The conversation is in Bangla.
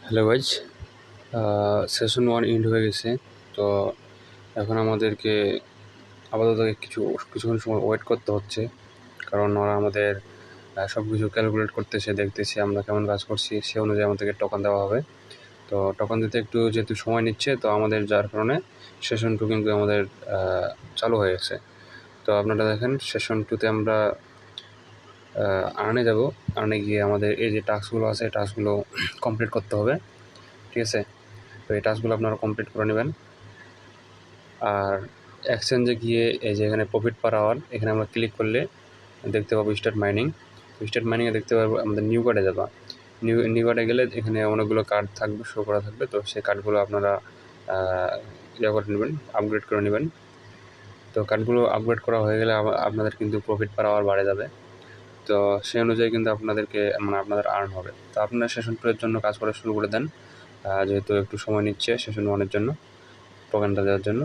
হ্যালো গাইজ, সেশন 1 এন্ড হয়ে গেছে। তো এখন আমাদেরকে আপাতত কিছুক্ষণ সময় ওয়েট করতে হচ্ছে, কারণ ওরা আমাদের সব কিছু ক্যালকুলেট করতেছে, দেখতেছে আমরা কেমন কাজ করছি, সে অনুযায়ী আমাদেরকে টোকন দেওয়া হবে। তো টোকন দিতে একটু যেহেতু সময় নিচ্ছে, তো আমাদের যার কারণে সেশন 2 কিন্তু আমাদের চালু হয়ে গেছে। তো আপনারা দেখেন, সেশন 2তে আমরা আর্নে যাব। আর্নে গিয়ে আমাদের এই যে টাস্কগুলো আছে, টাস্কগুলো কমপ্লিট করতে হবে, ঠিক আছে? তো এই টাস্কগুলো আপনারা কমপ্লিট করে নেবেন। আর এক্সচেঞ্জে গিয়ে এই যে এখানে প্রফিট পার আওয়ার, এখানে আমরা ক্লিক করলে দেখতে পাবো স্টার্ট মাইনিং। তো স্টার্ট মাইনিংয়ে দেখতে পাবো আমাদের নিউ কার্ডে যাবা। নিউ কার্ডে গেলে এখানে অনেকগুলো কার্ড থাকবে, শো করা থাকবে। তো সেই কার্ডগুলো আপনারা ইয়ে করে নেবেন, আপগ্রেড করে নেবেন। তো কার্ডগুলো আপগ্রেড করা হয়ে গেলে আপনাদের কিন্তু প্রফিট পার আওয়ার বাড়ে যাবে। তো সেই অনুযায়ী কিন্তু আপনাদেরকে আপনাদের আর্ন হবে। তো আপনারা সেশন 2 এর জন্য কাজ করা শুরু করে দেন, যেহেতু একটু সময় নিচ্ছে সেশন 1 এর জন্য টোকেনটা দেওয়ার জন্য।